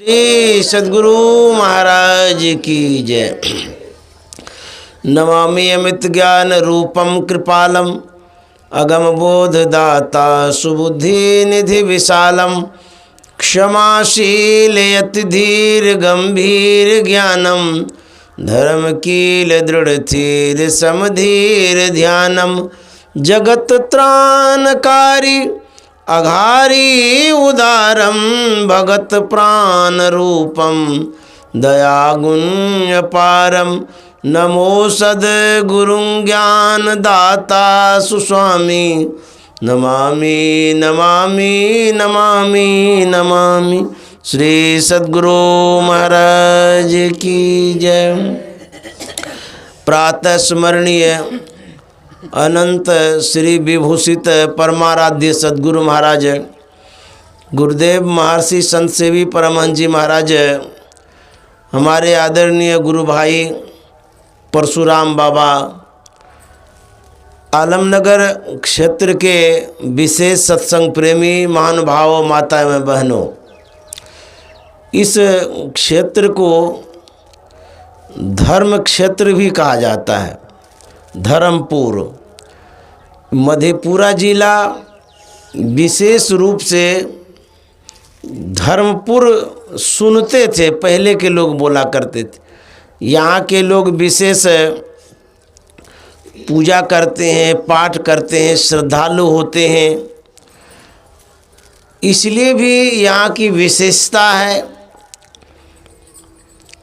श्री सद्गुरु महाराज की जय। नमामि अमित ज्ञान रूपम कृपालम अगम बोध दाता सुबुद्धि निधि विशालम क्षमाशील यति धीर गंभीर ज्ञानम धर्म कील दृढ़ थीर समधीर ध्यानम जगत त्राणकारी अघारी उदारम भगत प्राण रूपम दयागुण अपारम नमो सद्गुरुं ज्ञान दाता सुस्वामी नमामि नमामि नमामि नमामि। श्री सद्गुरु महाराज की जय। प्रातः स्मरणीय अनंत श्री विभूषित परमाराध्य सद्गुरु महाराज गुरुदेव महर्षि संत सेवी परमहंस जी महाराज, हमारे आदरणीय गुरु भाई परशुराम बाबा, आलमनगर क्षेत्र के विशेष सत्संग प्रेमी महानुभावों, माता एवं बहनों, इस क्षेत्र को धर्म क्षेत्र भी कहा जाता है। धर्मपुर मधेपुरा जिला विशेष रूप से धर्मपुर सुनते थे, पहले के लोग बोला करते थे। यहाँ के लोग विशेष पूजा करते हैं, पाठ करते हैं, श्रद्धालु होते हैं, इसलिए भी यहाँ की विशेषता है।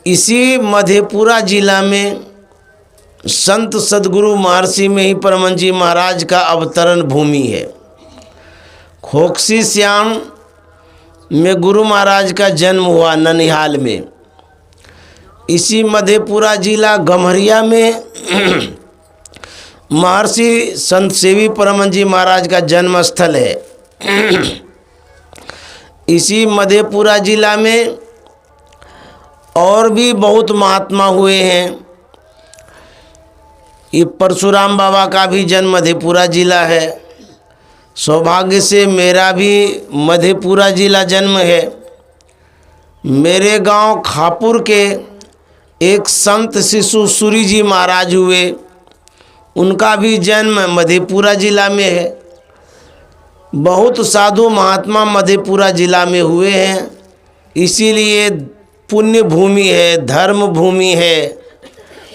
इसी मधेपुरा जिला में संत सद्गुरु महर्षि में ही परमहंस जी महाराज का अवतरण भूमि है। खोकसी श्याम में गुरु महाराज का जन्म हुआ ननिहाल में। इसी मधेपुरा जिला गम्हरिया में महर्षि संत सेवी परमहंस जी महाराज का जन्म स्थल है। इसी मधेपुरा जिला में और भी बहुत महात्मा हुए हैं। ये परशुराम बाबा का भी जन्म मधेपुरा जिला है। सौभाग्य से मेरा भी मधेपुरा जिला जन्म है। मेरे गांव खापुर के एक संत शिशु सूरी जी महाराज हुए, उनका भी जन्म मधेपुरा जिला में है। बहुत साधु महात्मा मधेपुरा जिला में हुए हैं, इसीलिए पुण्य भूमि है, धर्म भूमि है,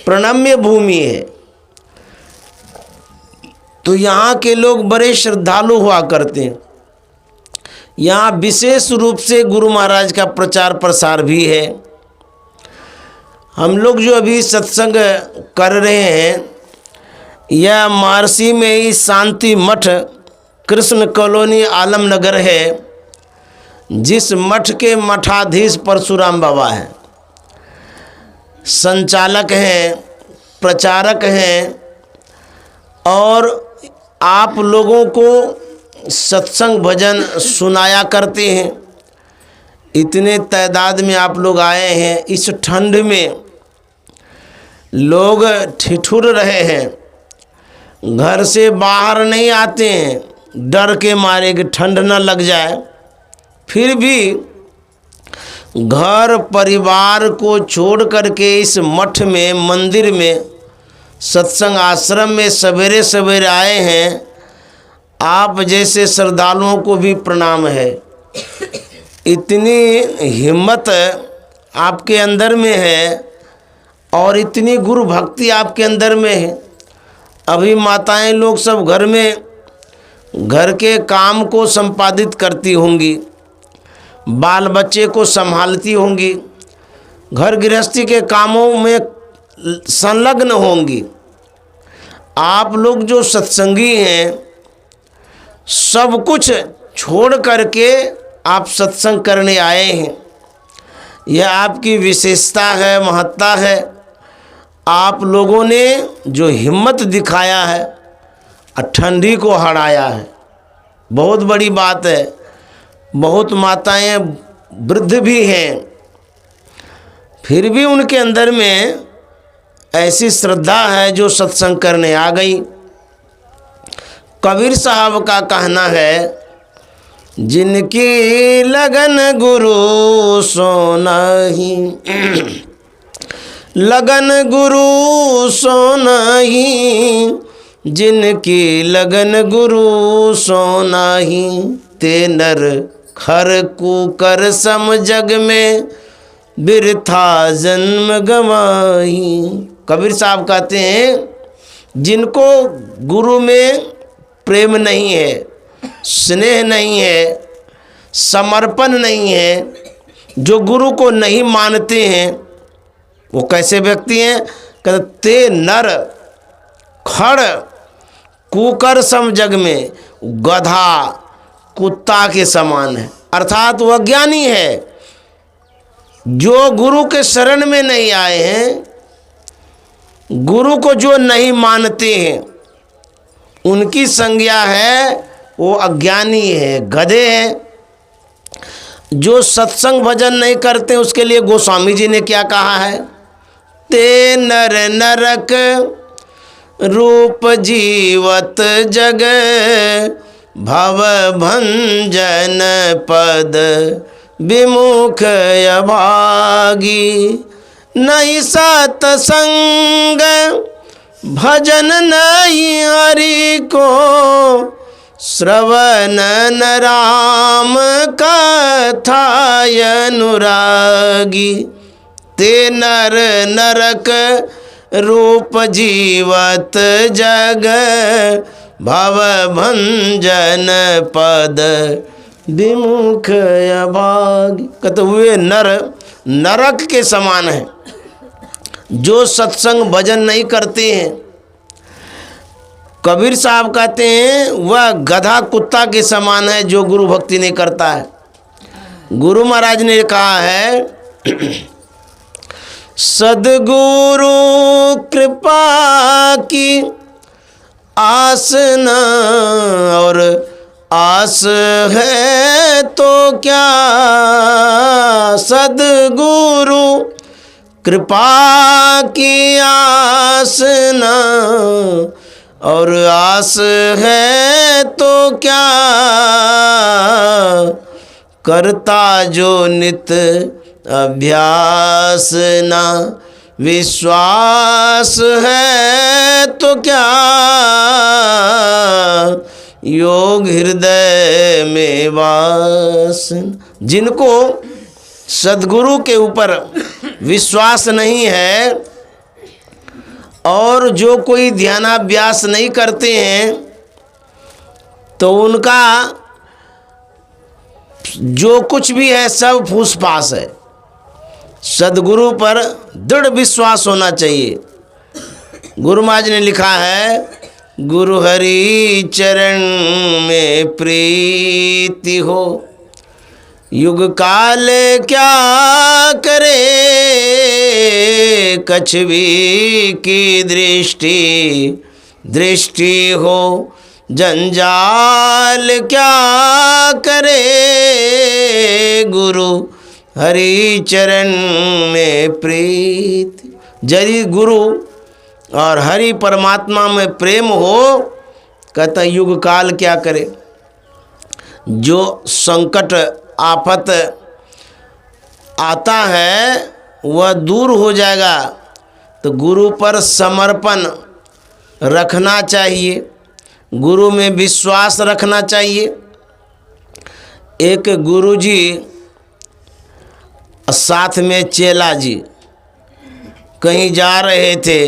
प्रणम्य भूमि है। तो यहाँ के लोग बड़े श्रद्धालु हुआ करते हैं। यहाँ विशेष रूप से गुरु महाराज का प्रचार प्रसार भी है। हम लोग जो अभी सत्संग कर रहे हैं, यह महर्षि में ही शांति मठ कृष्ण कॉलोनी आलमनगर है, जिस मठ के मठाधीश परशुराम बाबा हैं, संचालक हैं, प्रचारक हैं और आप लोगों को सत्संग भजन सुनाया करते हैं। इतने तादाद में आप लोग आए हैं। इस ठंड में लोग ठिठुर रहे हैं, घर से बाहर नहीं आते हैं, डर के मारे कि ठंड न लग जाए। फिर भी घर परिवार को छोड़ करके इस मठ में, मंदिर में, सत्संग आश्रम में सवेरे सवेरे आए हैं। आप जैसे श्रद्धालुओं को भी प्रणाम है। इतनी हिम्मत आपके अंदर में है और इतनी गुरु भक्ति आपके अंदर में है। अभी माताएं लोग सब घर में घर के काम को संपादित करती होंगी, बाल बच्चे को संभालती होंगी, घर गृहस्थी के कामों में संलग्न होंगी। आप लोग जो सत्संगी हैं, सब कुछ छोड़ करके आप सत्संग करने आए हैं। यह आपकी विशेषता है, महत्ता है। आप लोगों ने जो हिम्मत दिखाया है और ठंडी को हराया है, बहुत बड़ी बात है। बहुत माताएं वृद्ध भी हैं, फिर भी उनके अंदर में ऐसी श्रद्धा है जो सत्संग करने आ गई। कबीर साहब का कहना है, जिनकी लगन गुरु सो नहीं, लगन गुरु सो नहीं, जिनकी लगन गुरु सो नहीं। ते नर खर कुकर सम जग में, बिरथा जन्म गवाही। कबीर साहब कहते हैं जिनको गुरु में प्रेम नहीं है, स्नेह नहीं है, समर्पण नहीं है, जो गुरु को नहीं मानते हैं, वो कैसे व्यक्ति हैं? कहते नर खड़ कुकर सम जग में, गधा कुत्ता के समान है। अर्थात वह अज्ञानी है। जो गुरु के शरण में नहीं आए हैं, गुरु को जो नहीं मानते हैं, उनकी संज्ञा है वो अज्ञानी है, गधे हैं। जो सत्संग भजन नहीं करते उसके लिए गोस्वामी जी ने क्या कहा है? ते नर नरक रूप जीवत जग, भव भंजन पद विमुख अभागी। नहीं सत्संग भजन नहीं हरि को, श्रवण न राम कथा अनुरागी। ते नर नरक रूप जीवत जग, भव भंजन पद विमुख अभागी। कहते हुए नर नरक के समान है। जो सत्संग भजन नहीं करते हैं, कबीर साहब कहते हैं वह गधा कुत्ता के समान है जो गुरु भक्ति नहीं करता है। गुरु महाराज ने कहा है सद्गुरु कृपा की आस न, और आस है तो क्या, सद्गुरु कृपा की आस न, और आस है तो क्या, करता जो नित अभ्यास ना, विश्वास है तो क्या, योग हृदय में वास। जिनको सद्गुरु के ऊपर विश्वास नहीं है और जो कोई ध्यानाभ्यास नहीं करते हैं, तो उनका जो कुछ भी है सब फूसफास है। सद्गुरु पर दृढ़ विश्वास होना चाहिए। गुरु महाराज ने लिखा है गुरु हरि चरण में प्रीति हो, युग काल क्या करे, कछवी की दृष्टि हो, जंजाल क्या करे, गुरु हरि चरण में प्रीति। यदि गुरु और हरि परमात्मा में प्रेम हो, कहता युग काल क्या करे, जो संकट आफत आता है वह दूर हो जाएगा। तो गुरु पर समर्पण रखना चाहिए, गुरु में विश्वास रखना चाहिए। एक गुरुजी साथ में चेला जी कहीं जा रहे थे,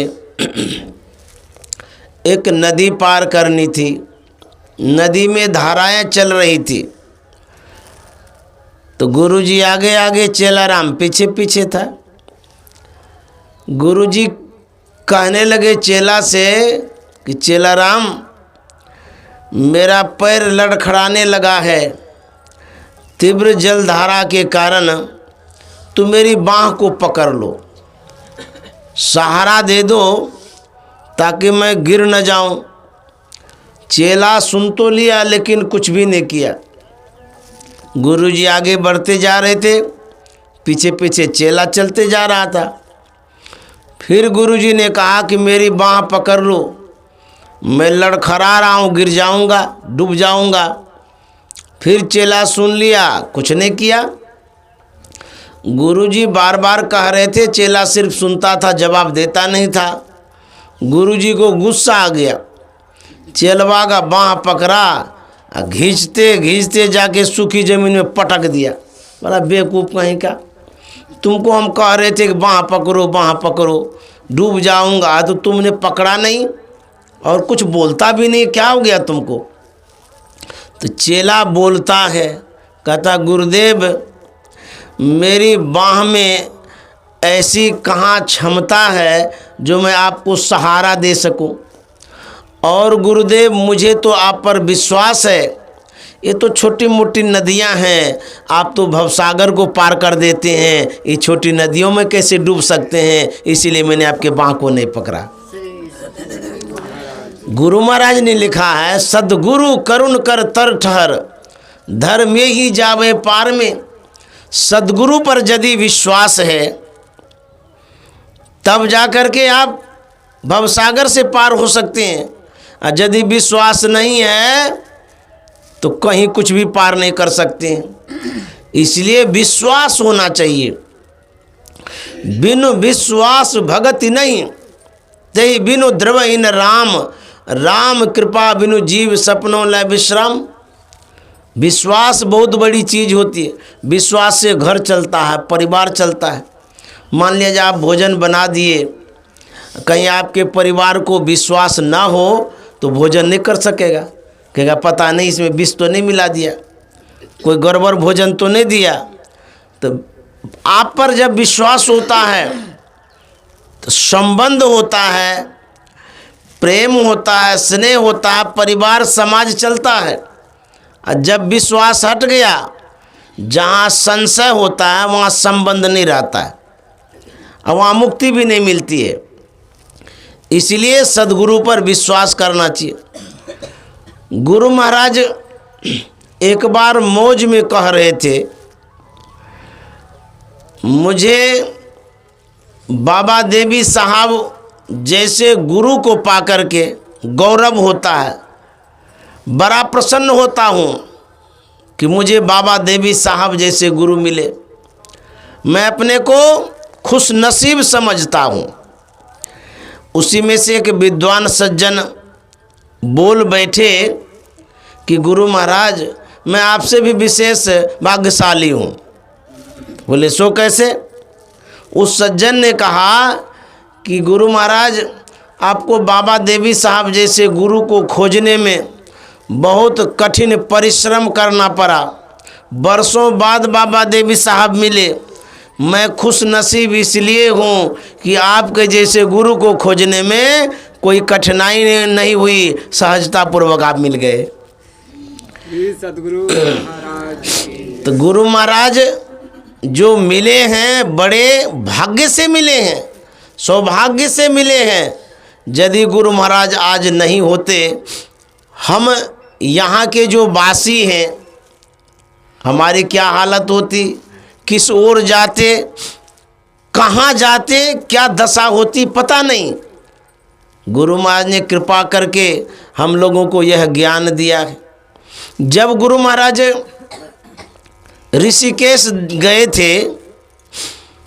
एक नदी पार करनी थी, नदी में धाराएं चल रही थी, तो गुरुजी आगे आगे, चेला राम पीछे पीछे था। गुरुजी कहने लगे चेला से कि चेला राम, मेरा पैर लड़खड़ाने लगा है, तीव्र जलधारा के कारण तू मेरी बाँह को पकड़ लो, सहारा दे दो ताकि मैं गिर न जाऊं। चेला सुन तो लिया लेकिन कुछ भी नहीं किया। गुरुजी आगे बढ़ते जा रहे थे, पीछे पीछे चेला चलते जा रहा था। फिर गुरुजी ने कहा कि मेरी बाँह पकड़ लो, मैं लड़खड़ा रहा हूँ, गिर जाऊँगा, डूब जाऊँगा। फिर चेला सुन लिया, कुछ नहीं किया। गुरुजी बार बार कह रहे थे, चेला सिर्फ सुनता था, जवाब देता नहीं था। गुरुजी को गुस्सा आ गया, चेलवा का बाँह पकड़ा, घींचते घींचते जाके सूखी ज़मीन में पटक दिया। बड़ा बेवकूफ़ कहीं का, तुमको हम कह रहे थे कि बाँह पकड़ो, डूब जाऊंगा, तो तुमने पकड़ा नहीं और कुछ बोलता भी नहीं, क्या हो गया तुमको? तो चेला बोलता है, कहता गुरुदेव मेरी बाँह में ऐसी कहाँ क्षमता है जो मैं आपको सहारा दे सकूं? और गुरुदेव मुझे तो आप पर विश्वास है, ये तो छोटी मोटी नदियां हैं, आप तो भवसागर को पार कर देते हैं, ये छोटी नदियों में कैसे डूब सकते हैं, इसीलिए मैंने आपके बाँह को नहीं पकड़ा। गुरु महाराज ने लिखा है, सद्गुरु करुण कर तर ठहर, धर्म में ही जावे पार में। सद्गुरु पर यदि विश्वास है तब जाकर के आप भवसागर से पार हो सकते हैं, और यदि विश्वास नहीं है तो कहीं कुछ भी पार नहीं कर सकते हैं। इसलिए विश्वास होना चाहिए। बिनु विश्वास भगति नहीं, तही बिनु द्रवहीन राम, राम कृपा बिनु जीव सपनों लय विश्राम। विश्वास बहुत बड़ी चीज़ होती है। विश्वास से घर चलता है, परिवार चलता है। मान लीजिए आप भोजन बना दिए, कहीं आपके परिवार को विश्वास ना हो तो भोजन नहीं कर सकेगा, कहेगा पता नहीं इसमें विष तो नहीं मिला दिया, कोई गड़बड़ भोजन तो नहीं दिया। तो आप पर जब विश्वास होता है तो संबंध होता है, प्रेम होता है, स्नेह होता है, परिवार समाज चलता है। और जब विश्वास हट गया, जहाँ संशय होता है वहाँ संबंध नहीं रहता है और वहाँ मुक्ति भी नहीं मिलती है। इसलिए सद्गुरु पर विश्वास करना चाहिए। गुरु महाराज एक बार मौज में कह रहे थे, मुझे बाबा देवी साहब जैसे गुरु को पाकर के गौरव होता है, बड़ा प्रसन्न होता हूँ कि मुझे बाबा देवी साहब जैसे गुरु मिले। मैं अपने को खुश नसीब समझता हूँ। उसी में से एक विद्वान सज्जन बोल बैठे कि गुरु महाराज मैं आपसे भी विशेष भाग्यशाली हूँ। बोले सो कैसे? उस सज्जन ने कहा कि गुरु महाराज आपको बाबा देवी साहब जैसे गुरु को खोजने में बहुत कठिन परिश्रम करना पड़ा। बरसों बाद बाबा देवी साहब मिले। मैं खुश नसीब इसलिए हूँ कि आपके जैसे गुरु को खोजने में कोई कठिनाई नहीं हुई, सहजतापूर्वक आप मिल गए। सद्गुरु महाराज। तो गुरु महाराज जो मिले हैं बड़े भाग्य से मिले हैं, सौभाग्य से मिले हैं। यदि गुरु महाराज आज नहीं होते, हम यहाँ के जो वासी हैं हमारी क्या हालत होती, किस ओर जाते, कहाँ जाते, क्या दशा होती पता नहीं। गुरु महाराज ने कृपा करके हम लोगों को यह ज्ञान दिया है। जब गुरु महाराज ऋषिकेश गए थे,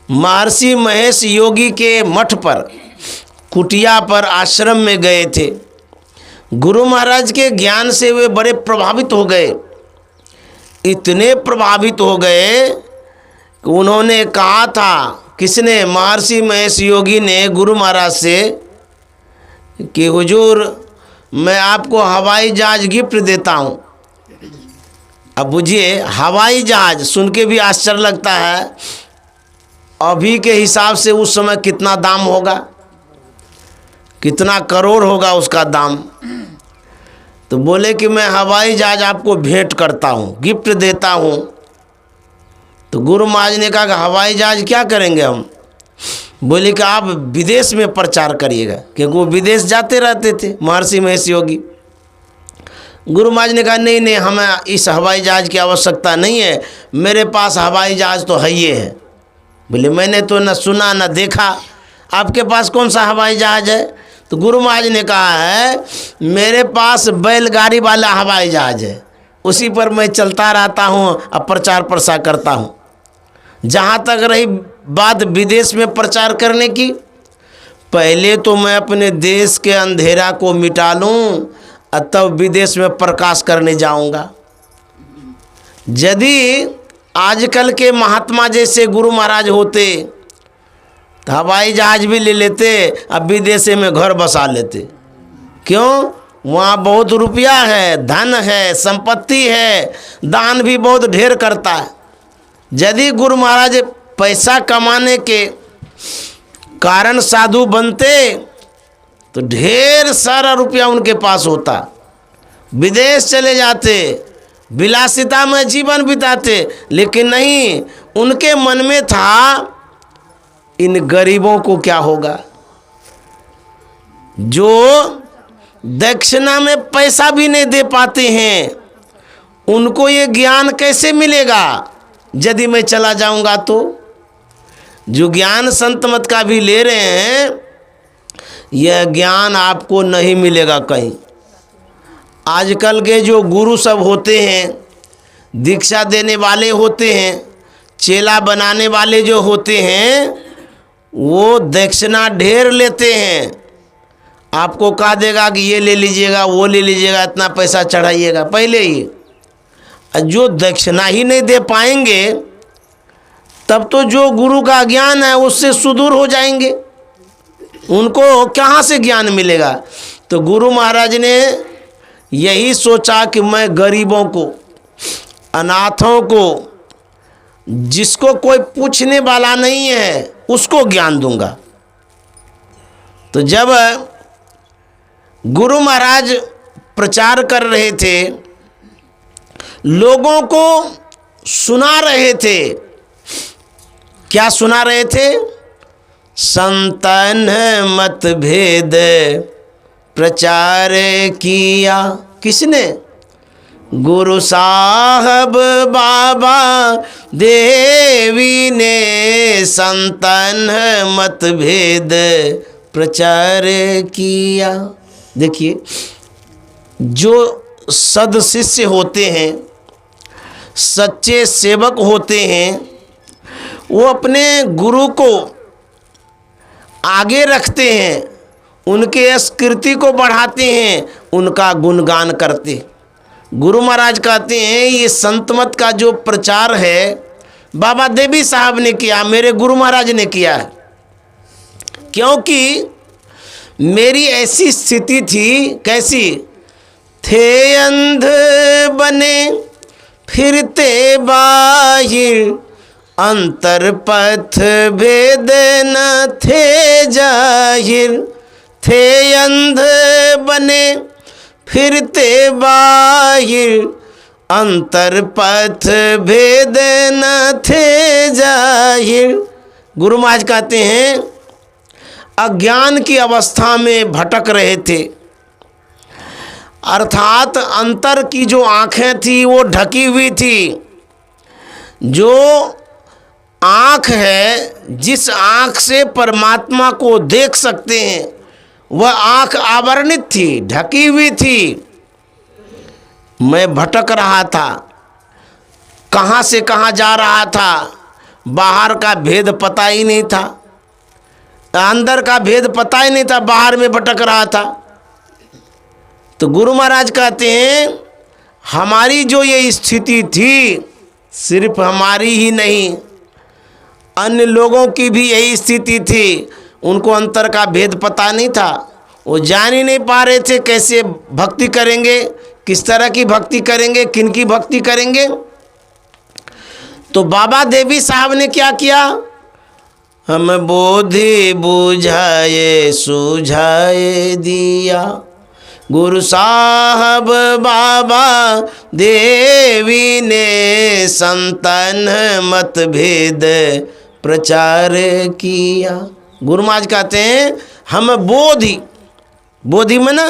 महर्षि महेश योगी के मठ पर, कुटिया पर, आश्रम में गए थे। गुरु महाराज के ज्ञान से वे बड़े प्रभावित हो गए। इतने प्रभावित हो गए कि उन्होंने कहा था, किसने? महर्षि महेश योगी ने गुरु महाराज से कि हुजूर मैं आपको हवाई जहाज गिफ्ट देता हूँ। अब बुझिए, हवाई जहाज सुन के भी आश्चर्य लगता है। अभी के हिसाब से उस समय कितना दाम होगा, कितना करोड़ होगा उसका दाम। तो बोले कि मैं हवाई जहाज आपको भेंट करता हूँ, गिफ्ट देता हूँ। तो गुरु महाराज ने कहा कि हवाई जहाज क्या करेंगे हम? बोले कि आप विदेश में प्रचार करिएगा, क्योंकि वो विदेश जाते रहते थे महर्षि महेश योगी। गुरु महाराज ने कहा नहीं नहीं, हमें इस हवाई जहाज की आवश्यकता नहीं है, मेरे पास हवाई जहाज तो है ही है। बोले मैंने तो न सुना न देखा, आपके पास कौन सा हवाई जहाज है? तो गुरु महाराज ने कहा है मेरे पास बैलगाड़ी वाला हवाई जहाज है, उसी पर मैं चलता रहता हूँ, अब प्रचार प्रसार करता हूँ। जहाँ तक रही बात विदेश में प्रचार करने की, पहले तो मैं अपने देश के अंधेरा को मिटा लूँ, तब विदेश में प्रकाश करने जाऊँगा। यदि आजकल के महात्मा जैसे गुरु महाराज होते तो हवाई जहाज भी ले लेते, अब विदेश में घर बसा लेते। क्यों? वहाँ बहुत रुपया है, धन है, संपत्ति है, दान भी बहुत ढेर करता है। यदि गुरु महाराज पैसा कमाने के कारण साधु बनते तो ढेर सारा रुपया उनके पास होता, विदेश चले जाते, विलासिता में जीवन बिताते। लेकिन नहीं, उनके मन में था इन गरीबों को क्या होगा, जो दक्षिणा में पैसा भी नहीं दे पाते हैं, उनको ये ज्ञान कैसे मिलेगा यदि मैं चला जाऊंगा तो। जो ज्ञान संत मत का भी ले रहे हैं, यह ज्ञान आपको नहीं मिलेगा कहीं। आजकल के जो गुरु सब होते हैं, दीक्षा देने वाले होते हैं, चेला बनाने वाले जो होते हैं, वो दक्षिणा ढेर लेते हैं। आपको कहा देगा कि ये ले लीजिएगा, वो ले लीजिएगा, इतना पैसा चढ़ाइएगा पहले ही। जो दक्षिणा ही नहीं दे पाएंगे तब तो जो गुरु का ज्ञान है उससे सुदूर हो जाएंगे, उनको कहाँ से ज्ञान मिलेगा। तो गुरु महाराज ने यही सोचा कि मैं गरीबों को, अनाथों को, जिसको कोई पूछने वाला नहीं है, उसको ज्ञान दूंगा। तो जब गुरु महाराज प्रचार कर रहे थे, लोगों को सुना रहे थे, क्या सुना रहे थे? संतन मत भेद प्रचार किया। किसने? गुरु साहब बाबा देवी ने संतन मत भेद प्रचार किया। देखिए, जो सद शिष्य होते हैं, सच्चे सेवक होते हैं, वो अपने गुरु को आगे रखते हैं, उनके स्कृति को बढ़ाते हैं, उनका गुणगान करते। गुरु महाराज कहते हैं ये संत मत का जो प्रचार है बाबा देवी साहब ने किया, मेरे गुरु महाराज ने किया है। क्योंकि मेरी ऐसी स्थिति थी, कैसी थे? अंध बने फिरते बाहिर, अंतर पथ भेद न थे जाहिर। थे अंध बने फिरते बाहिर, अंतर पथ भेद न थे जाहिर। गुरु महाराज कहते हैं अज्ञान की अवस्था में भटक रहे थे, अर्थात अंतर की जो आँखें थी वो ढकी हुई थी। जो आँख है, जिस आँख से परमात्मा को देख सकते हैं, वह आँख आवरणित थी, ढकी हुई थी। मैं भटक रहा था, कहाँ से कहाँ जा रहा था, बाहर का भेद पता ही नहीं था, अंदर का भेद पता ही नहीं था, बाहर में भटक रहा था। तो गुरु महाराज कहते हैं हमारी जो ये स्थिति थी, सिर्फ हमारी ही नहीं, अन्य लोगों की भी यही स्थिति थी। उनको अंतर का भेद पता नहीं था, वो जान ही नहीं पा रहे थे कैसे भक्ति करेंगे, किस तरह की भक्ति करेंगे, किन की भक्ति करेंगे। तो बाबा देवी साहब ने क्या किया? हम बोधि बुझाए सुझाए दिया, गुरु साहब बाबा देवी ने संतन मत भेद प्रचार किया। गुरु महाराज कहते हैं हम बोधि, बोधि में ना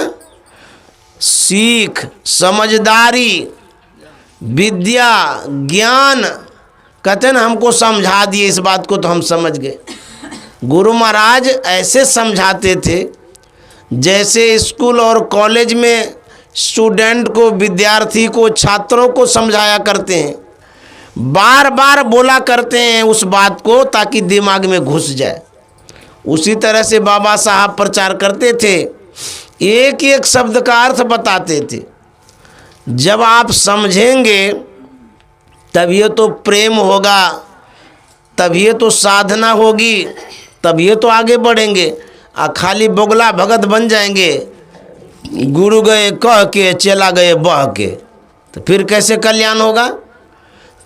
सीख, समझदारी, विद्या, ज्ञान, कहते हैं ना हमको समझा दिए इस बात को तो हम समझ गए। गुरु महाराज ऐसे समझाते थे जैसे स्कूल और कॉलेज में स्टूडेंट को, विद्यार्थी को, छात्रों को समझाया करते हैं, बार बार बोला करते हैं उस बात को ताकि दिमाग में घुस जाए। उसी तरह से बाबा साहब प्रचार करते थे, एक एक शब्द का अर्थ बताते थे। जब आप समझेंगे तब ये तो प्रेम होगा, तब ये तो साधना होगी, तब ये तो आगे बढ़ेंगे। खाली बोगला भगत बन जाएंगे, गुरु गए कह के चेला गए बह के, तो फिर कैसे कल्याण होगा।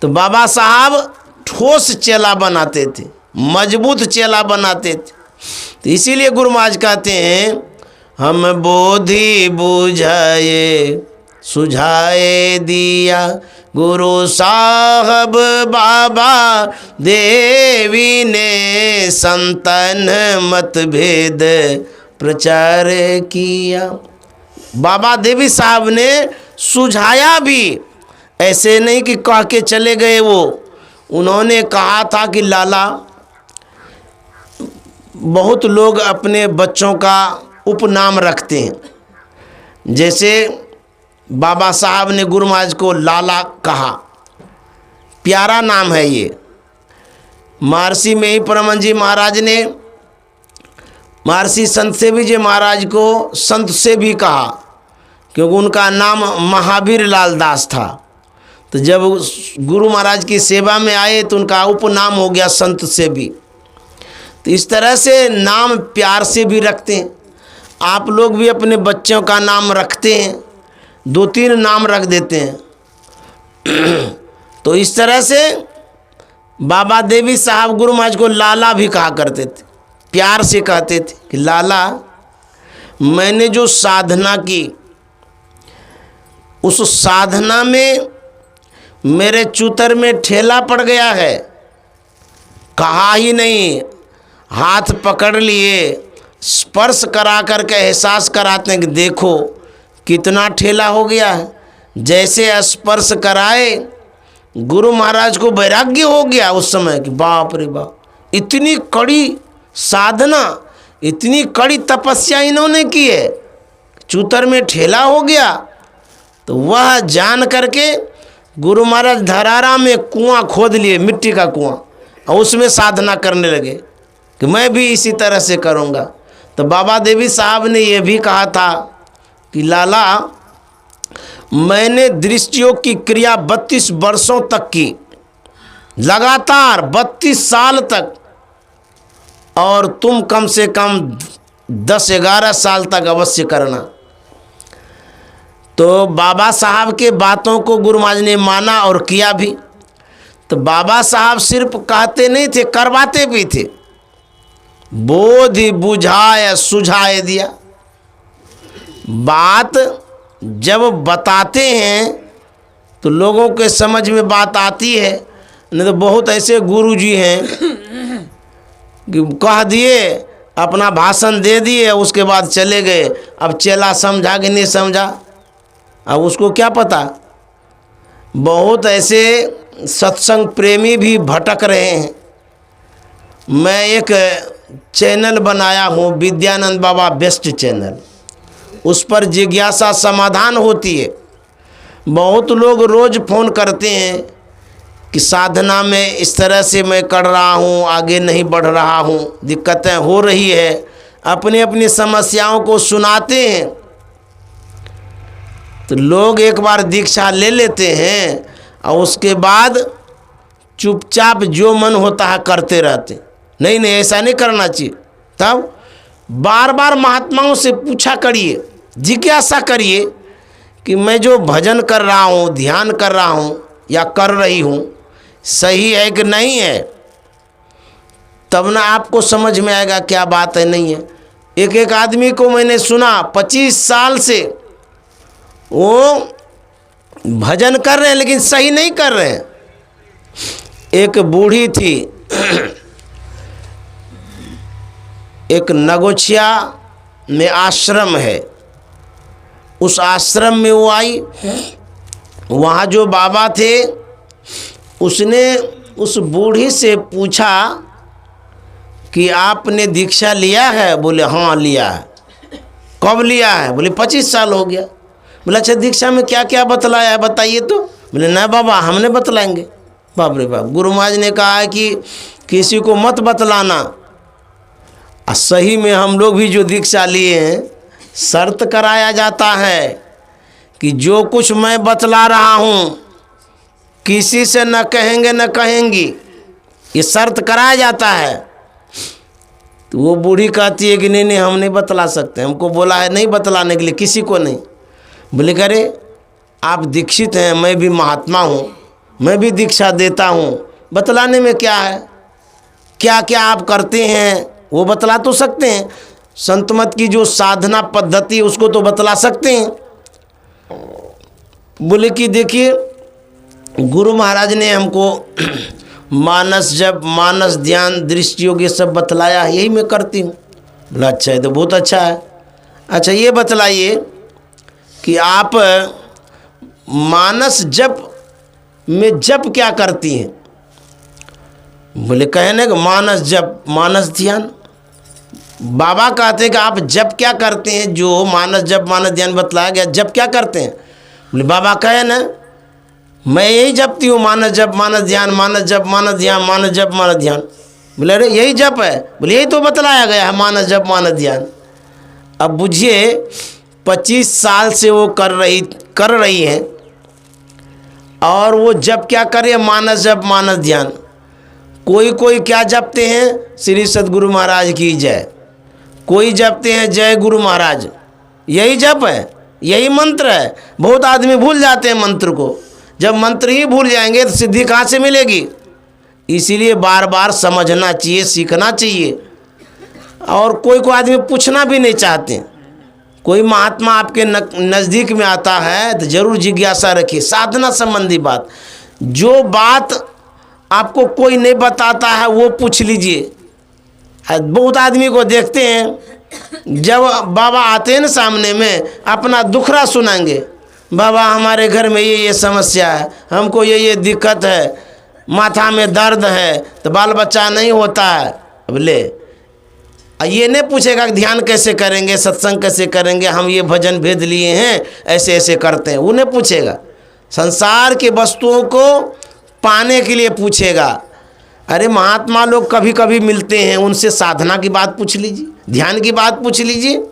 तो बाबा साहब ठोस चेला बनाते थे, मजबूत चेला बनाते थे। तो इसीलिए गुरु महाराज कहते हैं, हम बोधि बुझाए सुझाए दिया गुरु साहब बाबा देवी ने, संतन मतभेद प्रचार किया। बाबा देवी साहब ने सुझाया भी, ऐसे नहीं कि कह के चले गए। वो उन्होंने कहा था कि लाला, बहुत लोग अपने बच्चों का उपनाम रखते हैं, जैसे बाबा साहब ने गुरु महाराज को लाला कहा, प्यारा नाम है ये। महर्षि में ही परमहंस जी महाराज ने महर्षि संत सेवी जी महाराज को संत से भी कहा, क्योंकि उनका नाम महावीर लाल दास था। तो जब गुरु महाराज की सेवा में आए तो उनका उपनाम हो गया संत से भी। तो इस तरह से नाम प्यार से भी रखते हैं। आप लोग भी अपने बच्चों का नाम रखते हैं, 2-3 नाम रख देते हैं। तो इस तरह से बाबा देवी साहब गुरु महाराज को लाला भी कहा करते थे, प्यार से कहते थे कि लाला, मैंने जो साधना की उस साधना में मेरे चूतर में ठेला पड़ गया है। कहा ही नहीं, हाथ पकड़ लिए, स्पर्श करा कर के एहसास कराते हैं कि देखो कितना ठेला हो गया है। जैसे स्पर्श कराए, गुरु महाराज को वैराग्य हो गया उस समय कि बाप रे बाप, इतनी कड़ी साधना, इतनी कड़ी तपस्या इन्होंने की है, चूतर में ठेला हो गया। तो वह जान करके गुरु महाराज धरारा में कुआं खोद लिए, मिट्टी का कुआं, और उसमें साधना करने लगे कि मैं भी इसी तरह से करूँगा। तो बाबा देवी साहब ने यह भी कहा था कि लाला, मैंने दृष्टियोग की क्रिया 32 वर्षों तक की, लगातार 32 साल तक, और तुम कम से कम 10-11 साल तक अवश्य करना। तो बाबा साहब के बातों को गुरु महाराज ने माना और किया भी। तो बाबा साहब सिर्फ कहते नहीं थे, करवाते भी थे। बोधि बुझाए सुझाए दिया। बात जब बताते हैं तो लोगों के समझ में बात आती है। नहीं तो बहुत ऐसे गुरु जी हैं कि कह दिए, अपना भाषण दे दिए, उसके बाद चले गए। अब चेला समझा कि नहीं समझा, अब उसको क्या पता। बहुत ऐसे सत्संग प्रेमी भी भटक रहे हैं। मैं एक चैनल बनाया हूँ, विद्यानंद बाबा बेस्ट चैनल, उस पर जिज्ञासा समाधान होती है। बहुत लोग रोज़ फ़ोन करते हैं कि साधना में इस तरह से मैं कर रहा हूँ, आगे नहीं बढ़ रहा हूँ, दिक्कतें हो रही है, अपनी अपनी समस्याओं को सुनाते हैं। तो लोग एक बार दीक्षा ले लेते हैं और उसके बाद चुपचाप जो मन होता है करते रहते। नहीं नहीं, ऐसा नहीं करना चाहिए। तब बार बार महात्माओं से पूछा करिए, जिज्ञासा करिए कि मैं जो भजन कर रहा हूँ, ध्यान कर रहा हूँ या कर रही हूँ, सही है कि नहीं है। तब ना आपको समझ में आएगा क्या बात है, नहीं है। एक आदमी को मैंने सुना 25 साल से वो भजन कर रहे हैं लेकिन सही नहीं कर रहे हैं। एक बूढ़ी थी, एक नगोछिया में आश्रम है, उस आश्रम में वो आई। वहाँ जो बाबा थे उसने उस बूढ़ी से पूछा कि आपने दीक्षा लिया है? बोले हाँ लिया है। कब लिया है? बोले 25 साल हो गया। बोला अच्छा दीक्षा में क्या क्या बतलाया है बताइए तो। बोले नहीं बाबा हमने बतलाएंगे। बाप रे बाप, गुरु महाराज ने कहा है कि किसी को मत बतलाना। सही में हम लोग भी जो दीक्षा लिए हैं शर्त कराया जाता है कि जो कुछ मैं बतला रहा हूँ किसी से न कहेंगे न कहेंगी, ये शर्त कराया जाता है। तो वो बूढ़ी कहती है कि नहीं नहीं हम नहीं बतला सकते, हमको बोला है नहीं बतलाने के लिए, किसी को नहीं। बोले करे आप दीक्षित हैं, मैं भी महात्मा हूँ, मैं भी दीक्षा देता हूँ, बतलाने में क्या है, क्या क्या आप करते हैं वो बतला तो सकते हैं। संत मत की जो साधना पद्धति उसको तो बतला सकते हैं। बोले कि देखिए गुरु महाराज ने हमको मानस जप, मानस ध्यान, दृष्टि योग ये सब बतलाया, यही मैं करती हूँ। बोला अच्छा है तो बहुत अच्छा है। अच्छा ये बतलाइए कि आप मानस जप में जप क्या करती हैं। बोले कहने का मानस जप, मानस ध्यान। बाबा कहते हैं कि आप जप क्या करते हैं, जो मानस जप मानस ध्यान बतलाया गया, जप क्या करते हैं। बोले बाबा कहे ना मैं यही जपती हूँ, मानस जप मानस ध्यान, मानस जप मानस ध्यान, मानस जप मानस ध्यान। बोले अरे यही जप है। बोले यही तो बतलाया गया है मानस जप मानस ध्यान। अब बुझिए 25 साल से वो कर रही हैं और वो जप क्या करे, मानस जप मानस ध्यान। कोई क्या जपते हैं श्री सद्गुरु महाराज की जय, कोई जपते हैं जय गुरु महाराज, यही जप है, यही मंत्र है। बहुत आदमी भूल जाते हैं मंत्र को, जब मंत्र ही भूल जाएंगे तो सिद्धि कहाँ से मिलेगी। इसीलिए बार बार समझना चाहिए, सीखना चाहिए। और कोई आदमी पूछना भी नहीं चाहते। कोई महात्मा आपके नज़दीक में आता है तो जरूर जिज्ञासा रखिए, साधना संबंधी बात। जो बात आपको कोई नहीं बताता है वो पूछ लीजिए। बहुत आदमी को देखते हैं जब बाबा आते हैं ना सामने में अपना दुखड़ा सुनाएंगे, बाबा हमारे घर में ये समस्या है, हमको ये दिक्कत है, माथा में दर्द है, तो बाल बच्चा नहीं होता है। अब ले ये नहीं पूछेगा कि ध्यान कैसे करेंगे, सत्संग कैसे करेंगे, हम ये भजन भेद लिए हैं ऐसे ऐसे करते हैं, वो नहीं पूछेगा। संसार की वस्तुओं को पाने के लिए पूछेगा। अरे महात्मा लोग कभी कभी मिलते हैं, उनसे साधना की बात पूछ लीजिए, ध्यान की बात पूछ लीजिए।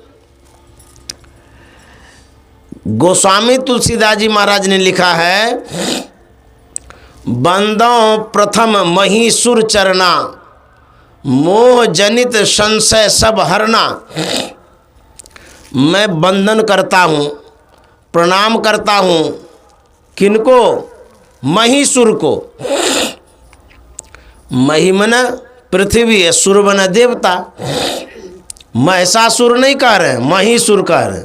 गोस्वामी तुलसीदास जी महाराज ने लिखा है, बंदों प्रथम महीसुर चरना, मोह जनित संशय सब हरना। मैं वंदन करता हूँ, प्रणाम करता हूँ, किनको, महीसुर को। महिमन पृथ्वी है, सुर बना देवता। महिषासुर नहीं कह रहे, महीसुर कह रहे।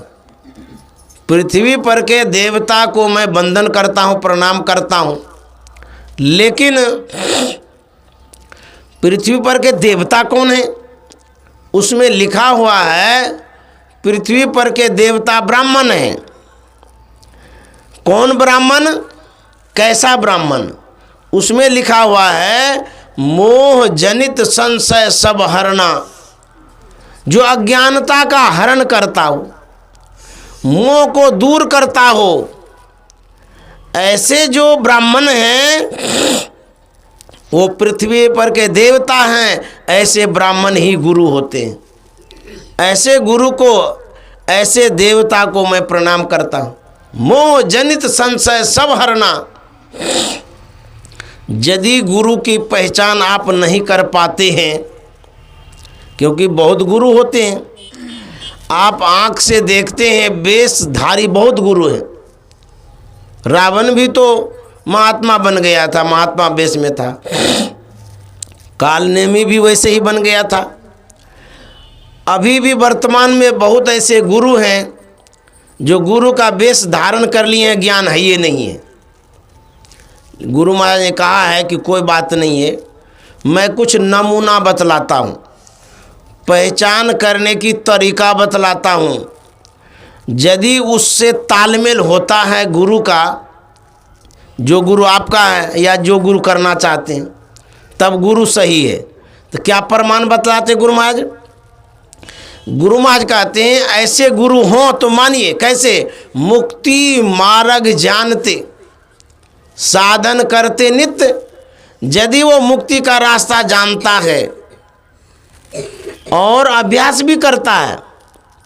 पृथ्वी पर के देवता को मैं वंदन करता हूँ, प्रणाम करता हूँ। लेकिन पृथ्वी पर के देवता कौन है, उसमें लिखा हुआ है पृथ्वी पर के देवता ब्राह्मण हैं। कौन ब्राह्मण, कैसा ब्राह्मण, उसमें लिखा हुआ है मोह जनित संशय सब हरना, जो अज्ञानता का हरण करता हो, मोह को दूर करता हो। ऐसे जो ब्राह्मण हैं वो पृथ्वी पर के देवता हैं। ऐसे ब्राह्मण ही गुरु होते हैं। ऐसे गुरु को, ऐसे देवता को मैं प्रणाम करता हूँ। मोह जनित संशय सब हरना। यदि गुरु की पहचान आप नहीं कर पाते हैं, क्योंकि बहुत गुरु होते हैं, आप आँख से देखते हैं वेशधारी बहुत गुरु हैं। रावण भी तो महात्मा बन गया था, महात्मा वेश में था। कालनेमी भी वैसे ही बन गया था। अभी भी वर्तमान में बहुत ऐसे गुरु हैं जो गुरु का वेश धारण कर लिए हैं, ज्ञान है ये नहीं है। गुरु महाराज ने कहा है कि कोई बात नहीं है, मैं कुछ नमूना बतलाता हूँ, पहचान करने की तरीका बतलाता हूँ। यदि उससे तालमेल होता है गुरु का, जो गुरु आपका है या जो गुरु करना चाहते हैं, तब गुरु सही है। तो क्या प्रमाण बतलाते गुरु महाराज, गुरु महाराज कहते हैं ऐसे गुरु हों तो मानिए कैसे, मुक्ति मार्ग जानते, साधन करते नित्य। यदि वो मुक्ति का रास्ता जानता है और अभ्यास भी करता है,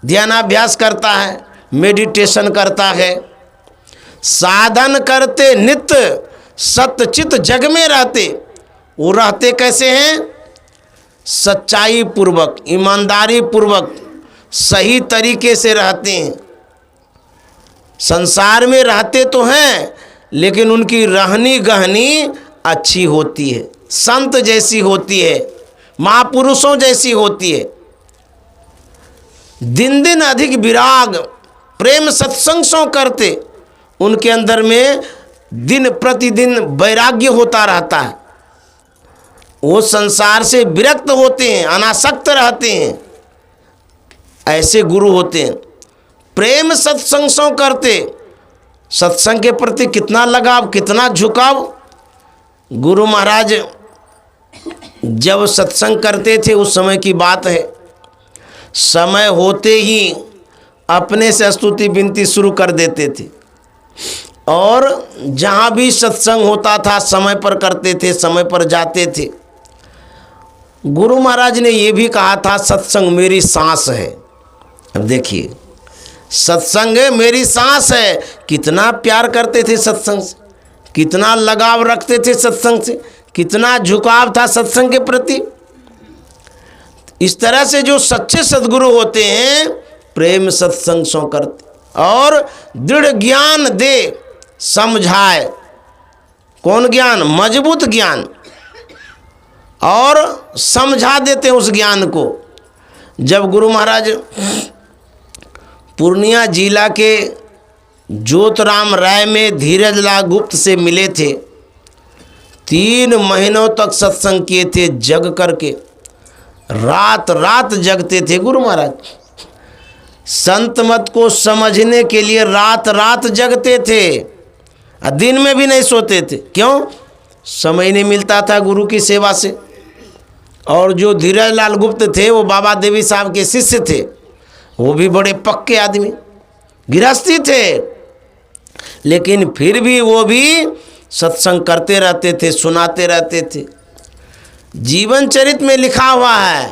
ध्यानाभ्यास करता है, मेडिटेशन करता है, साधन करते नित्य, सत्यचित जग में रहते। वो रहते कैसे हैं? सच्चाई पूर्वक, ईमानदारी पूर्वक, सही तरीके से रहते हैं। संसार में रहते तो हैं लेकिन उनकी रहनी गहनी अच्छी होती है, संत जैसी होती है, महापुरुषों जैसी होती है। दिन दिन अधिक विराग प्रेम सत्संग सो करते, उनके अंदर में दिन प्रतिदिन वैराग्य होता रहता है। वो संसार से विरक्त होते हैं, अनासक्त रहते हैं। ऐसे गुरु होते हैं। प्रेम सत्संग सो करते, सत्संग के प्रति कितना लगाव, कितना झुकाव। गुरु महाराज जब सत्संग करते थे उस समय की बात है, समय होते ही अपने से स्तुति विनती शुरू कर देते थे और जहाँ भी सत्संग होता था समय पर करते थे, समय पर जाते थे। गुरु महाराज ने ये भी कहा था सत्संग मेरी सांस है। अब देखिए, सत्संग मेरी सांस है। कितना प्यार करते थे सत्संग से, कितना लगाव रखते थे सत्संग से, कितना झुकाव था सत्संग के प्रति। इस तरह से जो सच्चे सद्गुरु होते हैं प्रेम सत्संग सो करते और दृढ़ ज्ञान दे समझाए। कौन ज्ञान? मजबूत ज्ञान, और समझा देते उस ज्ञान को। जब गुरु महाराज पूर्णिया जिला के ज्योतराम राय में धीरजलाल गुप्त से मिले थे, 3 महीनों तक सत्संग किए थे जग करके, रात रात जगते थे गुरु महाराज। संत मत को समझने के लिए रात रात जगते थे, दिन में भी नहीं सोते थे। क्यों? समय नहीं मिलता था गुरु की सेवा से। और जो धीरजलाल गुप्त थे वो बाबा देवी साहब के शिष्य थे, वो भी बड़े पक्के आदमी, गृहस्थी थे, लेकिन फिर भी वो भी सत्संग करते रहते थे, सुनाते रहते थे। जीवन चरित में लिखा हुआ है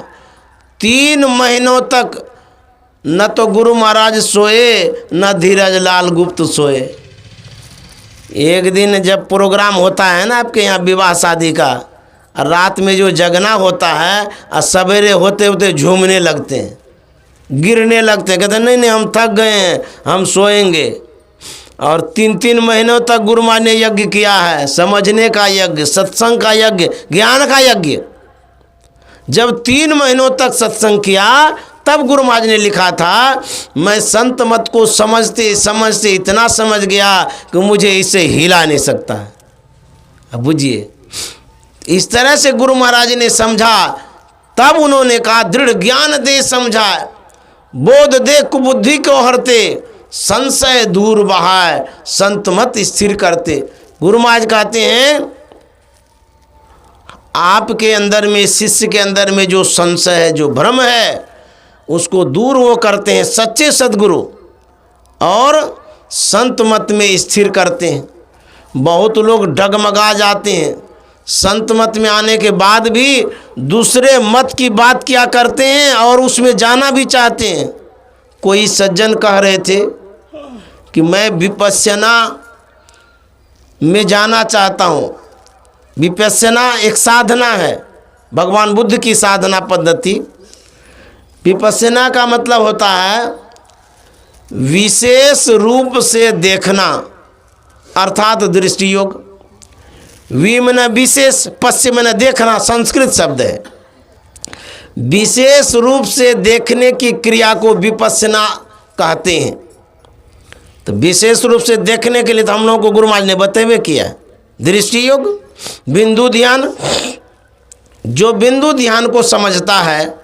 3 महीनों तक न तो गुरु महाराज सोए न धीरजलाल गुप्त सोए। एक दिन जब प्रोग्राम होता है ना आपके यहाँ विवाह शादी का, रात में जो जगना होता है और सवेरे होते होते झूमने लगते हैं, गिरने लगते हैं, कहते हैं नहीं नहीं हम थक गए हैं, हम सोएंगे। और 3-3 महीनों तक गुरु महाराज ने यज्ञ किया है, समझने का यज्ञ, सत्संग का यज्ञ, ज्ञान का यज्ञ। जब 3 महीनों तक सत्संग किया तब गुरु महाराज ने लिखा था मैं संत मत को समझते समझते इतना समझ गया कि मुझे इससे हिला नहीं सकता। अब बुझिए, इस तरह से गुरु महाराज ने समझा। तब उन्होंने कहा दृढ़ ज्ञान दे समझा, बोध दे कुबुद्धि को हरते, संशय दूर बहाए, संत मत स्थिर करते। गुरु महाराज कहते हैं आपके अंदर में, शिष्य के अंदर में जो संशय है, जो भ्रम है, उसको दूर वो करते हैं सच्चे सद्गुरु, और संत मत में स्थिर करते हैं। बहुत लोग डगमगा जाते हैं, संत मत में आने के बाद भी दूसरे मत की बात क्या करते हैं और उसमें जाना भी चाहते हैं। कोई सज्जन कह रहे थे कि मैं विपश्यना में जाना चाहता हूँ। विपश्यना एक साधना है, भगवान बुद्ध की साधना पद्धति। विपश्यना का मतलब होता है विशेष रूप से देखना, अर्थात दृष्टि योग। वि मन विशेष, पश्य मन देखना, संस्कृत शब्द है। विशेष रूप से देखने की क्रिया को विपश्यना कहते हैं। तो विशेष रूप से देखने के लिए तो हम लोगों को गुरु महाराज ने बतेवे किया दृष्टि योग, बिंदु ध्यान। जो बिंदु ध्यान को समझता है,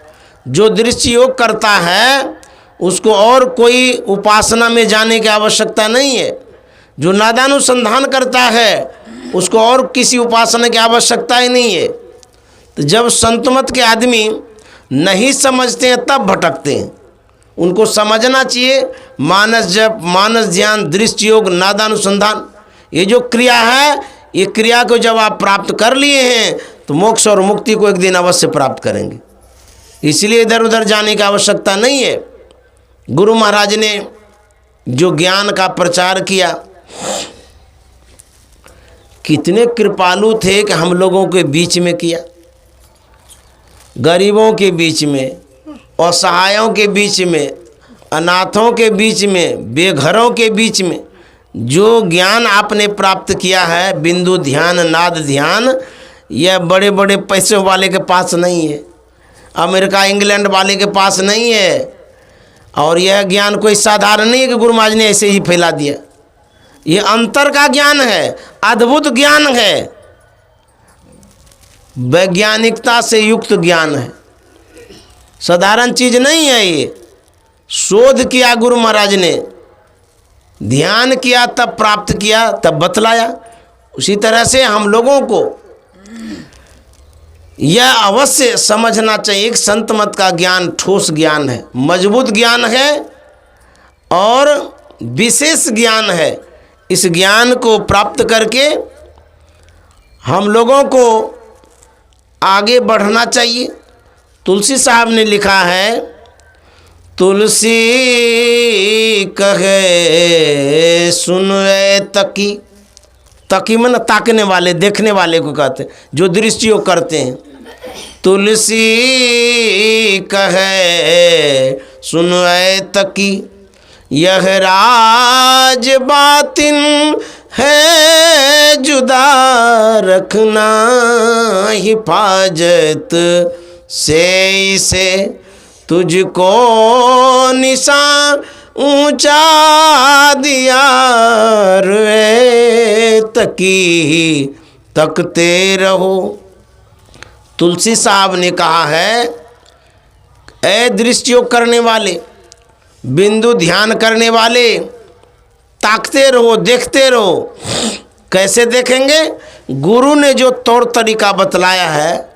जो दृष्टि योग करता है, उसको और कोई उपासना में जाने की आवश्यकता नहीं है। जो नादानुसंधान करता है उसको और किसी उपासना की आवश्यकता ही नहीं है। तो जब संतमत के आदमी नहीं समझते हैं तब भटकते हैं। उनको समझना चाहिए मानस जप, मानस ध्यान, दृष्टि योग, नादानुसंधान, ये जो क्रिया है, ये क्रिया को जब आप प्राप्त कर लिए हैं तो मोक्ष और मुक्ति को एक दिन अवश्य प्राप्त करेंगे। इसलिए इधर उधर जाने की आवश्यकता नहीं है। गुरु महाराज ने जो ज्ञान का प्रचार किया, कितने कृपालु थे कि हम लोगों के बीच में किया, गरीबों के बीच में, असहायों के बीच में, अनाथों के बीच में, बेघरों के बीच में जो ज्ञान आपने प्राप्त किया है, बिंदु ध्यान, नाद ध्यान, यह बड़े बड़े पैसे वाले के पास नहीं है, अमेरिका इंग्लैंड वाले के पास नहीं है। और यह ज्ञान कोई साधारण नहीं है कि गुरु महाराज ने ऐसे ही फैला दिया। ये अंतर का ज्ञान है, अद्भुत ज्ञान है, वैज्ञानिकता से युक्त ज्ञान है, साधारण चीज नहीं है। ये शोध किया गुरु महाराज ने, ध्यान किया तब प्राप्त किया, तब बतलाया। उसी तरह से हम लोगों को यह अवश्य समझना चाहिए कि संत मत का ज्ञान ठोस ज्ञान है, मजबूत ज्ञान है और विशेष ज्ञान है। इस ज्ञान को प्राप्त करके हम लोगों को आगे बढ़ना चाहिए। तुलसी साहब ने लिखा है, तुलसी कहे सुनवे तकी, तकी मन ताकने वाले, देखने वाले को कहते हैं, जो दृष्टियों करते हैं। तुलसी कहे सुनवे तकी, यह राज बातिन है जुदा रखना, हिफाजत से इसे तुझको निशान ऊंचा दिया रे तकी, तकते रहो। तुलसी साहब ने कहा है, ऐ दृष्टियोग करने वाले, बिंदु ध्यान करने वाले, ताकते रहो, देखते रहो। कैसे देखेंगे? गुरु ने जो तौर तरीका बतलाया है,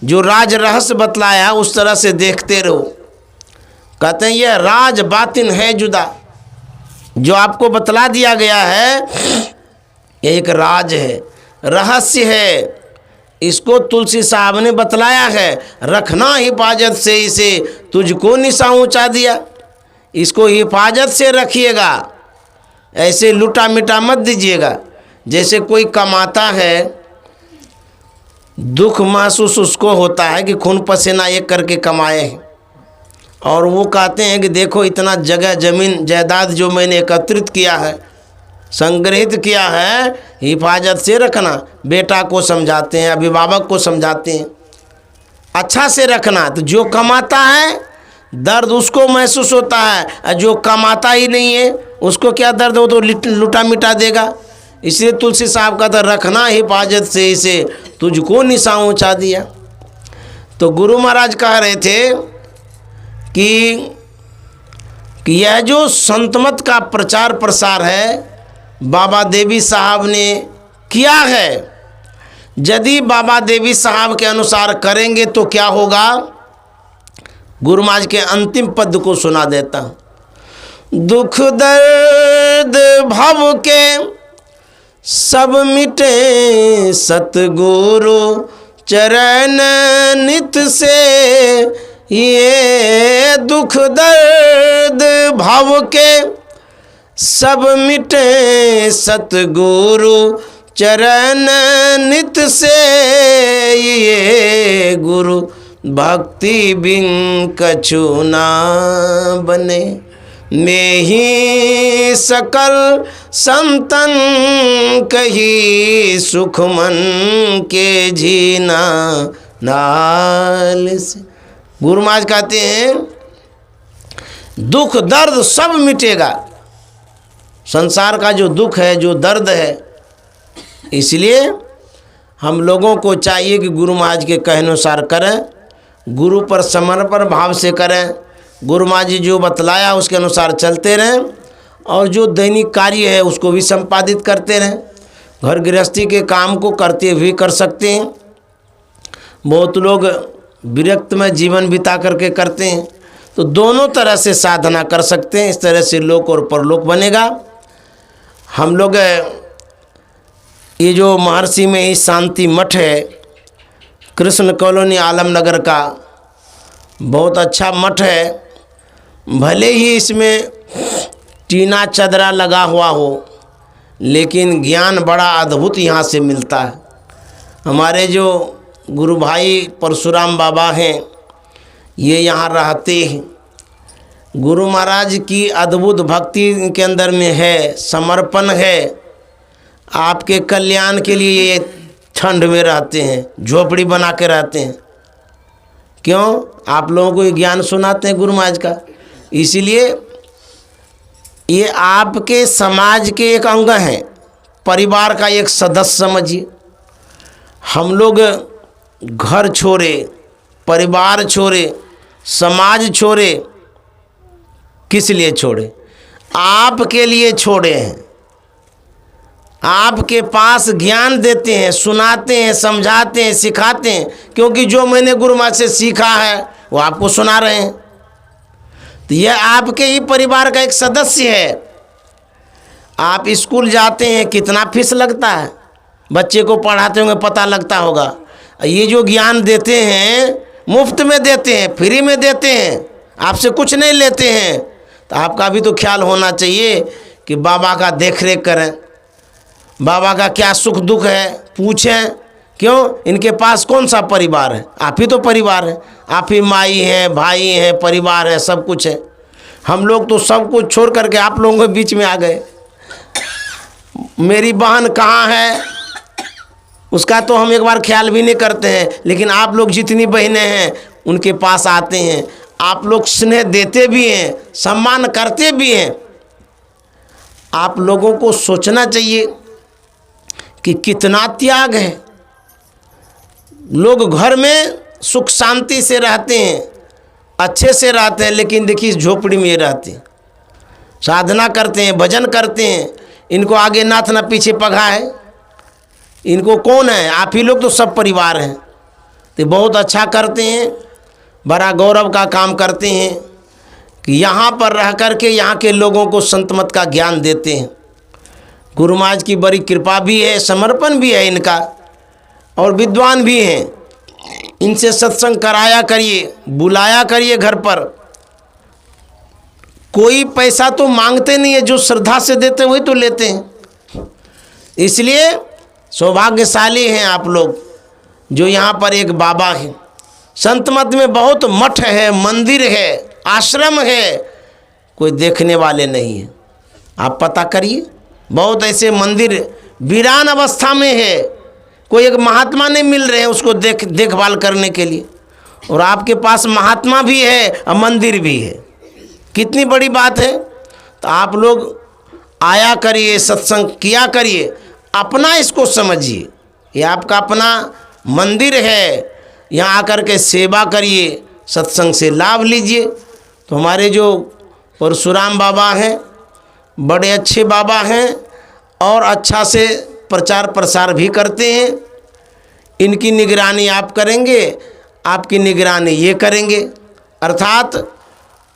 जो राज रहस्य बतलाया है, उस तरह से देखते रहो। कहते हैं यह राज बातिन है जुदा, जो आपको बतला दिया गया है यह एक राज है, रहस्य है। इसको तुलसी साहब ने बतलाया है, रखना हिफाजत से इसे तुझको निशा ऊंचा दिया। इसको हिफाजत से रखिएगा, ऐसे लुटा मिटा मत दीजिएगा। जैसे कोई कमाता है, दुख महसूस उसको होता है कि खून पसीना एक करके कमाए हैं, और वो कहते हैं कि देखो इतना जगह जमीन जायदाद जो मैंने एकत्रित किया है, संग्रहित किया है, हिफाजत से रखना। बेटा को समझाते हैं, अभिभावक को समझाते हैं, अच्छा से रखना। तो जो कमाता है दर्द उसको महसूस होता है, और जो कमाता ही नहीं है उसको क्या दर्द हो, तो लुटा मिटा देगा। इसलिए तुलसी साहब का तो रखना हिफाजत से इसे तुझको निशा ऊंचा दिया। तो गुरु महाराज कह रहे थे कि यह जो संतमत का प्रचार प्रसार है बाबा देवी साहब ने किया है, यदि बाबा देवी साहब के अनुसार करेंगे तो क्या होगा? गुरु महाराज के अंतिम पद को सुना देता हूँ। दुख दर्द भव के सब मिटे सतगुरु चरण नित से, ये दुख दर्द भव के सब मिटे सतगुरु चरण नित से, ये गुरु भक्ति बिन कछु ना बने, में ही सकल संतन कही सुख मन के जीना नाल से। गुरु महाराज कहते हैं दुख दर्द सब मिटेगा, संसार का जो दुख है, जो दर्द है। इसलिए हम लोगों को चाहिए कि गुरु महाराज के कहने अनुसार करें, गुरु पर समर्पण भाव से करें, गुरु महाराज जी जो बतलाया उसके अनुसार चलते रहें, और जो दैनिक कार्य है उसको भी संपादित करते रहें। घर गृहस्थी के काम को करते हुए कर सकते हैं। बहुत लोग विरक्त में जीवन बिता करके करते हैं, तो दोनों तरह से साधना कर सकते हैं। इस तरह से लोक और परलोक बनेगा। हम लोग ये जो महर्षि में ही शांति मठ है, कृष्ण कॉलोनी आलमनगर का, बहुत अच्छा मठ है। भले ही इसमें टीना चदरा लगा हुआ हो, लेकिन ज्ञान बड़ा अद्भुत यहाँ से मिलता है। हमारे जो गुरु भाई परशुराम बाबा हैं, ये यहाँ रहते हैं। गुरु महाराज की अद्भुत भक्ति इनके अंदर में है, समर्पण है। आपके कल्याण के लिए ये ठंड में रहते हैं, झोपड़ी बना के रहते हैं। क्यों? आप लोगों को ये ज्ञान सुनाते हैं गुरु महाराज का। इसीलिए ये आपके समाज के एक अंग हैं, परिवार का एक सदस्य समझिए। हम लोग घर छोड़े, परिवार छोड़े, समाज छोड़े, किस लिए छोड़े? आपके लिए छोड़े हैं। आपके पास ज्ञान देते हैं, सुनाते हैं, समझाते हैं, सिखाते हैं। क्योंकि जो मैंने गुरु महाराज से सीखा है वो आपको सुना रहे हैं। तो यह आपके ही परिवार का एक सदस्य है। आप स्कूल जाते हैं, कितना फीस लगता है? बच्चे को पढ़ाते होंगे, पता लगता होगा। ये जो ज्ञान देते हैं मुफ्त में देते हैं, फ्री में देते हैं, आपसे कुछ नहीं लेते हैं। तो आपका भी तो ख्याल होना चाहिए कि बाबा का देख रेख करें, बाबा का क्या सुख दुख है पूछें। क्यों? इनके पास कौन सा परिवार है? आप ही तो परिवार है। आप ही माई हैं, भाई हैं, परिवार है, सब कुछ है। हम लोग तो सब कुछ छोड़ करके आप लोगों के बीच में आ गए। मेरी बहन कहाँ है उसका तो हम एक बार ख्याल भी नहीं करते हैं, लेकिन आप लोग जितनी बहनें हैं उनके पास आते हैं। आप लोग स्नेह देते भी हैं, सम्मान करते भी हैं। आप लोगों को सोचना चाहिए कि कितना त्याग है। लोग घर में सुख शांति से रहते हैं, अच्छे से रहते हैं, लेकिन देखिए झोपड़ी में रहते हैं, साधना करते हैं, भजन करते हैं। इनको आगे नाथ ना पीछे पगा है। इनको कौन है? आप ही लोग तो सब परिवार हैं। तो बहुत अच्छा करते हैं, बड़ा गौरव का काम करते हैं कि यहाँ पर रह कर के यहाँ के लोगों को संत मत का ज्ञान देते हैं। गुरु महाराज की बड़ी कृपा भी है, समर्पण भी है इनका, और विद्वान भी हैं। इनसे सत्संग कराया करिए, बुलाया करिए घर पर। कोई पैसा तो मांगते नहीं है, जो श्रद्धा से देते वही तो लेते हैं। इसलिए सौभाग्यशाली हैं आप लोग जो यहाँ पर एक बाबा हैं। संत मत में बहुत मठ है, मंदिर है, आश्रम है, कोई देखने वाले नहीं है। आप पता करिए, बहुत ऐसे मंदिर वीरान अवस्था में है, कोई एक महात्मा नहीं मिल रहे हैं उसको देखभाल करने के लिए। और आपके पास महात्मा भी है और मंदिर भी है, कितनी बड़ी बात है। तो आप लोग आया करिए, सत्संग किया करिए, अपना इसको समझिए। ये आपका अपना मंदिर है, यहाँ आकर के सेवा करिए, सत्संग से लाभ लीजिए। तो हमारे जो परशुराम बाबा हैं बड़े अच्छे बाबा हैं और अच्छा से प्रचार प्रसार भी करते हैं। इनकी निगरानी आप करेंगे, आपकी निगरानी ये करेंगे, अर्थात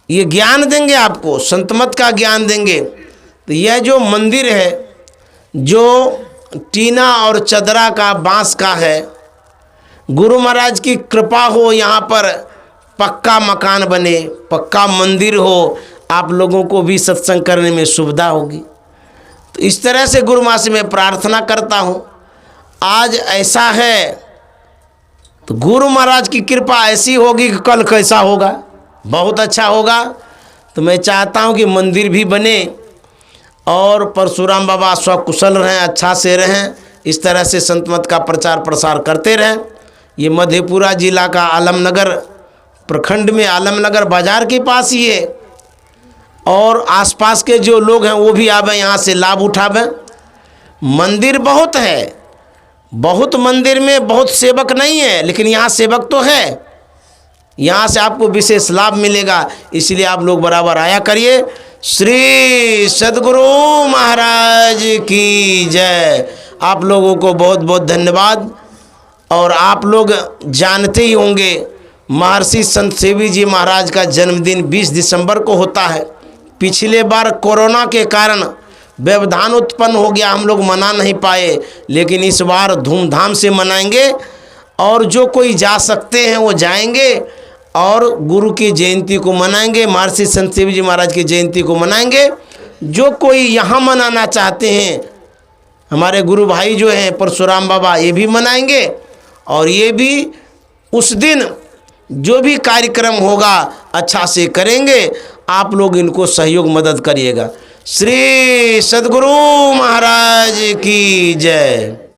ये ज्ञान देंगे आपको, संत मत का ज्ञान देंगे। तो यह जो मंदिर है जो टीना और चदरा का, बांस का है, गुरु महाराज की कृपा हो, यहाँ पर पक्का मकान बने, पक्का मंदिर हो, आप लोगों को भी सत्संग करने में सुविधा होगी। तो इस तरह से गुरु महाराज से मैं प्रार्थना करता हूँ। आज ऐसा है तो गुरु महाराज की कृपा ऐसी होगी कि कल कैसा होगा, बहुत अच्छा होगा। तो मैं चाहता हूँ कि मंदिर भी बने और परशुराम बाबा स्वकुशल रहें, अच्छा से रहें। इस तरह से संत मत का प्रचार प्रसार करते रहें। ये मधेपुरा जिला का आलमनगर प्रखंड में, आलमनगर बाजार के पास ही है, और आसपास के जो लोग हैं वो भी आवें, यहाँ से लाभ उठावें। मंदिर बहुत है, बहुत मंदिर में बहुत सेवक नहीं है, लेकिन यहाँ सेवक तो है। यहाँ से आपको विशेष लाभ मिलेगा, इसलिए आप लोग बराबर आया करिए। श्री सद्गुरु महाराज की जय। आप लोगों को बहुत बहुत धन्यवाद। और आप लोग जानते ही होंगे महर्षि संत सेवी जी महाराज का जन्मदिन 20 दिसंबर को होता है। पिछले बार कोरोना के कारण व्यवधान उत्पन्न हो गया, हम लोग मना नहीं पाए, लेकिन इस बार धूमधाम से मनाएंगे। और जो कोई जा सकते हैं वो जाएंगे और गुरु की जयंती को मनाएंगे, महर्षि संत सेवी जी महाराज की जयंती को मनाएंगे। जो कोई यहाँ मनाना चाहते हैं, हमारे गुरु भाई जो हैं परशुराम बाबा, ये भी मनाएंगे। और ये भी उस दिन जो भी कार्यक्रम होगा अच्छा से करेंगे। आप लोग इनको सहयोग मदद करिएगा। श्री सद्गुरु महाराज की जय।